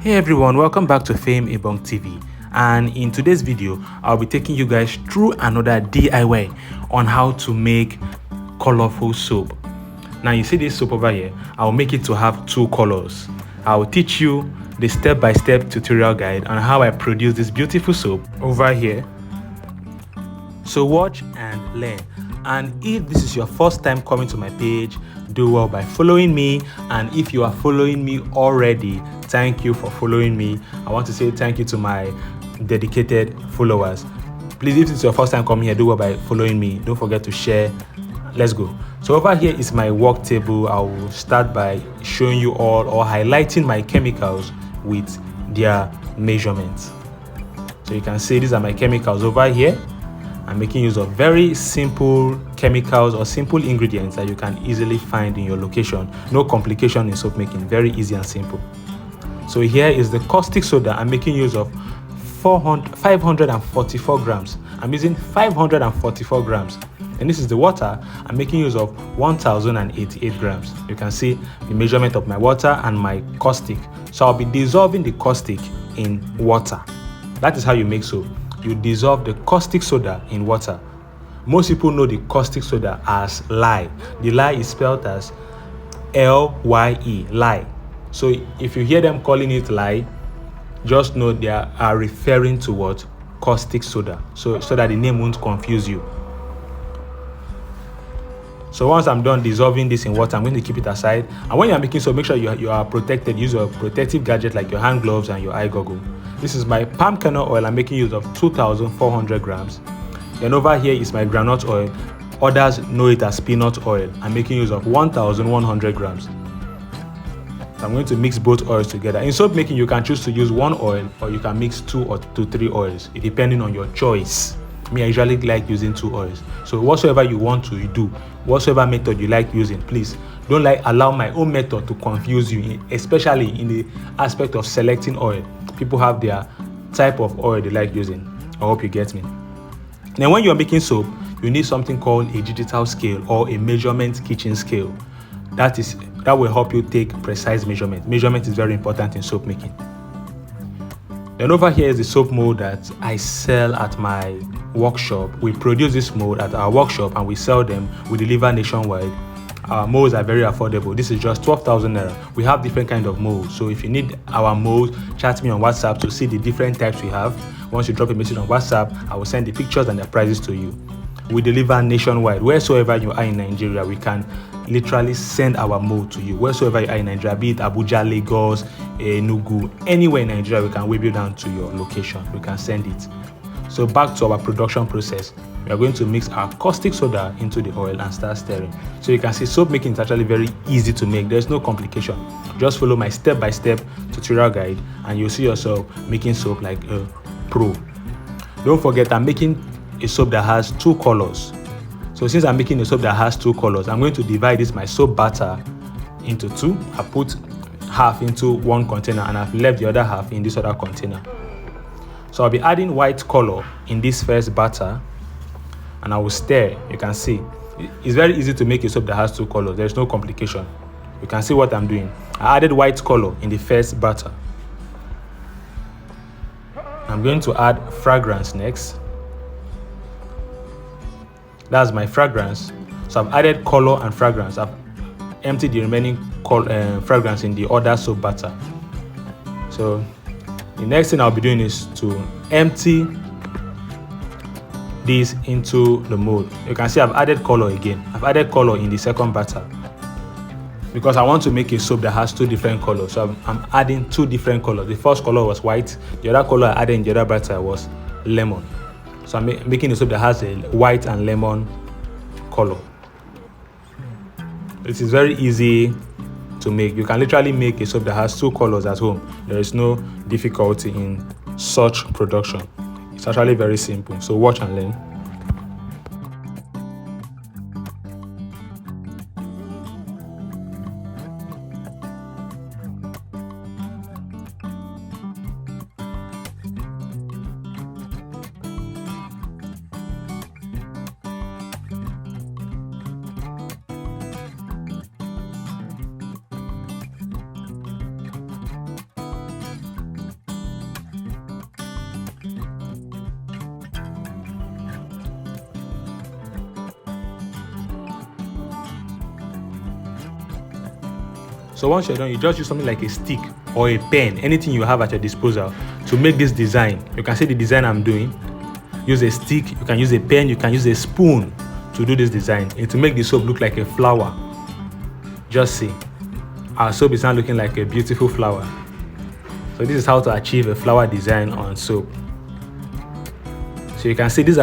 Hey everyone, welcome back to Fame Ebunk TV. And in today's video, I'll be taking you guys through another DIY on how to make colorful soap. Now you see this soap over here, I'll make it to have two colors. I'll teach you the step-by-step tutorial guide on how I produce this beautiful soap over here. So watch and learn. And if this is your first time coming to my page, do well by following me. And if you are following me already, thank you for following me. I want to say thank you to my dedicated followers. Please, if it's your first time coming here, do well by following me. Don't forget to share. Let's go. So over here is my work table. I will start by showing you all or highlighting my chemicals with their measurements. So you can see these are my chemicals over here. I'm making use of very simple chemicals or simple ingredients that you can easily find in your location. No complication in soap making, very easy and simple. So here is the caustic soda. I'm making use of 544 grams. I'm using 544 grams. And this is the water. I'm making use of 1088 grams. You can see the measurement of my water and my caustic. So I'll be dissolving the caustic in water. That is how you make soap. You dissolve the caustic soda in water. Most people know the caustic soda as lye. The lye is spelled as L-Y-E, lye. So if you hear them calling it lye, just know they are referring to what? Caustic soda. So that the name won't confuse you. So once I'm done dissolving this in water, I'm going to keep it aside. And when you're making soap, make sure you are protected. Use your protective gadget like your hand gloves and your eye goggle. This is my palm kernel oil. I'm making use of 2,400 grams. Then over here is my groundnut oil. Others know it as peanut oil. I'm making use of 1,100 grams. So I'm going to mix both oils together. In soap making, you can choose to use one oil or you can mix 2 or 3 oils, depending on your choice. Me, I usually like using 2 oils. So whatsoever you want to do, whatsoever method you like using, please don't allow my own method to confuse you, especially in the aspect of selecting oil. People have their type of oil they like using. I hope you get me. Then when you're making soap, you need something called a digital scale or a measurement kitchen scale. That will help you take precise measurement. Measurement is very important in soap making. Then over here is the soap mold that I sell at my workshop. We produce this mold at our workshop and we sell them. We deliver nationwide. Our molds are very affordable. This is just 12,000 naira. We have different kind of molds. So if you need our molds, chat me on WhatsApp to see the different types we have. Once you drop a message on WhatsApp, I will send the pictures and the prices to you. We deliver nationwide. Wheresoever you are in Nigeria, we can literally send our mold to you. Wheresoever you are in Nigeria, be it Abuja, Lagos, Enugu, anywhere in Nigeria, we can wave you down to your location. We can send it. So back to our production process. We are going to mix our caustic soda into the oil and start stirring. So you can see soap making is actually very easy to make. There's no complication. Just follow my step-by-step tutorial guide and you'll see yourself making soap like a pro. Don't forget, I'm making a soap that has 2 colors. So since I'm making a soap that has 2 colors, I'm going to divide my soap batter into 2. I put half into one container and I've left the other half in this other container. So I'll be adding white color in this first batter and I will stir. You can see it's very easy to make a soap that has 2 colors. There's no complication. You can see what I'm doing. I added white color in the first batter. I'm going to add fragrance next. That's my fragrance. So I've added color and fragrance. I've emptied the remaining fragrance in the other soap batter. So the next thing I'll be doing is to empty this into the mold. You can see I've added color again. I've added color in the second batter because I want to make a soap that has 2 different colors. So I'm adding 2 different colors. The first color was white. The other color I added in the other batter was lemon. So I'm making a soap that has a white and lemon color. It is very easy to make. You can literally make a soap that has 2 colors at home. There is no difficulty in such production. It's actually very simple. So watch and learn. So once you're done, you just use something like a stick or a pen, anything you have at your disposal to make this design. You can see the design I'm doing. Use a stick, you can use a pen, you can use a spoon to do this design and to make the soap look like a flower. Just see, our soap is now looking like a beautiful flower. So this is how to achieve a flower design on soap. So you can see this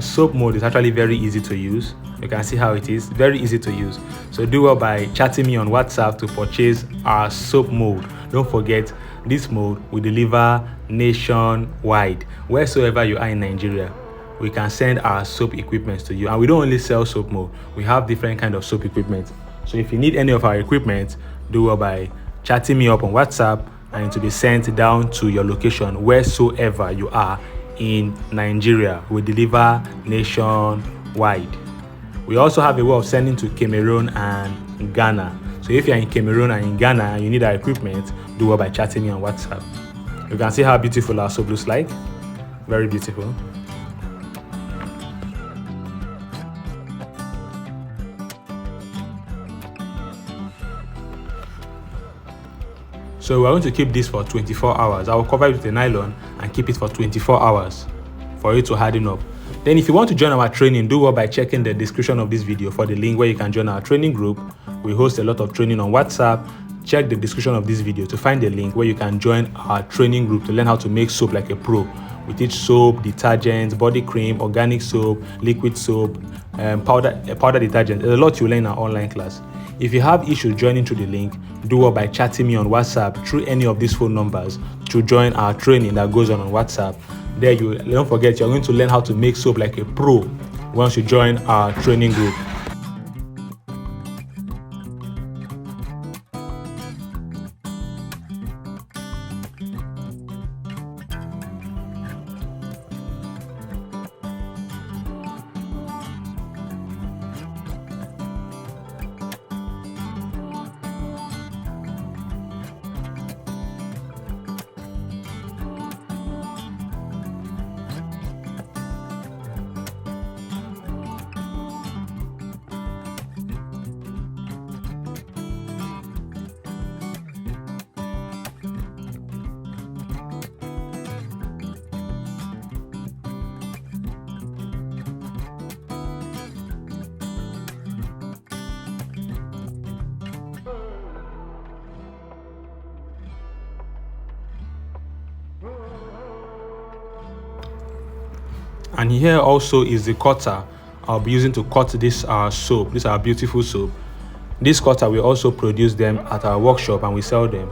soap mold is actually very easy to use. You can see how it is very easy to use. So do well by chatting me on WhatsApp to purchase our soap mold. Don't forget, this mold will deliver nationwide. Wheresoever you are in Nigeria, we can send our soap equipment to you. And we don't only sell soap mold, we have different kind of soap equipment. So if you need any of our equipment, do well by chatting me up on WhatsApp, and it will be sent down to your location wheresoever you are in Nigeria. We deliver nationwide. We also have a way of sending to Cameroon and Ghana. So if you're in Cameroon and in Ghana and you need our equipment, do well by chatting me on WhatsApp. You can see how beautiful our soap looks like. Very beautiful. So we're going to keep this for 24 hours. I will cover it with a nylon and keep it for 24 hours for it to harden up. Then if you want to join our training, do well by checking the description of this video for the link where you can join our training group. We host a lot of training on WhatsApp. Check the description of this video to find the link where you can join our training group to learn how to make soap like a pro. We teach soap, detergent, body cream, organic soap, liquid soap, powder detergent. There's a lot you learn in our online class. If you have issues joining through the link, do well by chatting me on WhatsApp through any of these phone numbers to join our training that goes on WhatsApp. There, you don't forget, you're going to learn how to make soap like a pro once you join our training group. And here also is the cutter I'll be using to cut this soap. This is our beautiful soap. This cutter, we also produce them at our workshop and we sell them.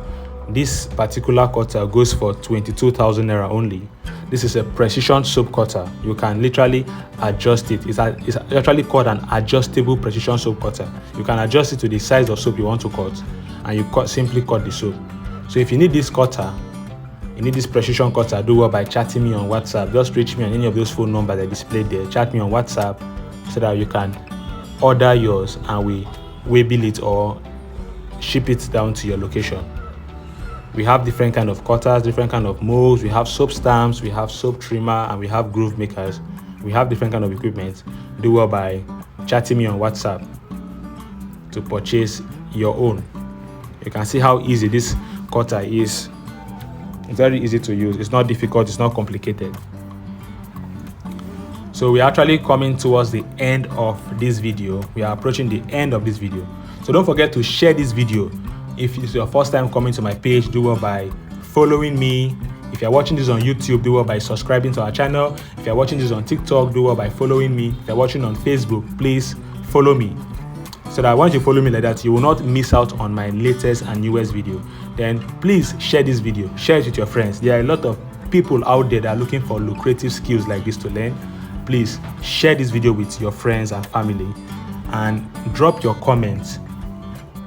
This particular cutter goes for 22,000 naira only. This is a precision soap cutter. You can literally adjust it. It's actually called an adjustable precision soap cutter. You can adjust it to the size of soap you want to cut, and you simply cut the soap. So if you need this cutter, you need this precision cutter, do well by chatting me on WhatsApp. Just reach me on any of those phone numbers that are displayed there. Chat me on WhatsApp so that you can order yours and we bill it or ship it down to your location. We have different kind of cutters, different kind of molds. We have soap stamps, we have soap trimmer, and we have groove makers. We have different kind of equipment. Do well by chatting me on WhatsApp to purchase your own. You can see how easy this cutter is. It's very easy to use. It's not difficult, it's not complicated. So we're actually coming towards the end of this video. We are approaching the end of this video. So don't forget to share this video. If it's your first time coming to my page, do well by following me. If you're watching this on YouTube, do well by subscribing to our channel. If you're watching this on TikTok, do well by following me. If you're watching on Facebook, please follow me, so that once you follow me like that, you will not miss out on my latest and newest video. Then please share this video, share it with your friends. There are a lot of people out there that are looking for lucrative skills like this to learn. Please share this video with your friends and family, and drop your comments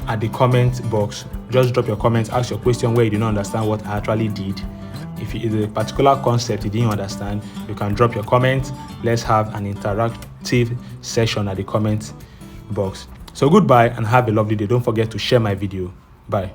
at the comment box. Just drop your comments, ask your question where you do not understand what I actually did. If it is a particular concept you didn't understand, you can drop your comments. Let's have an interactive session at the comment box. So goodbye and have a lovely day. Don't forget to share my video. Bye.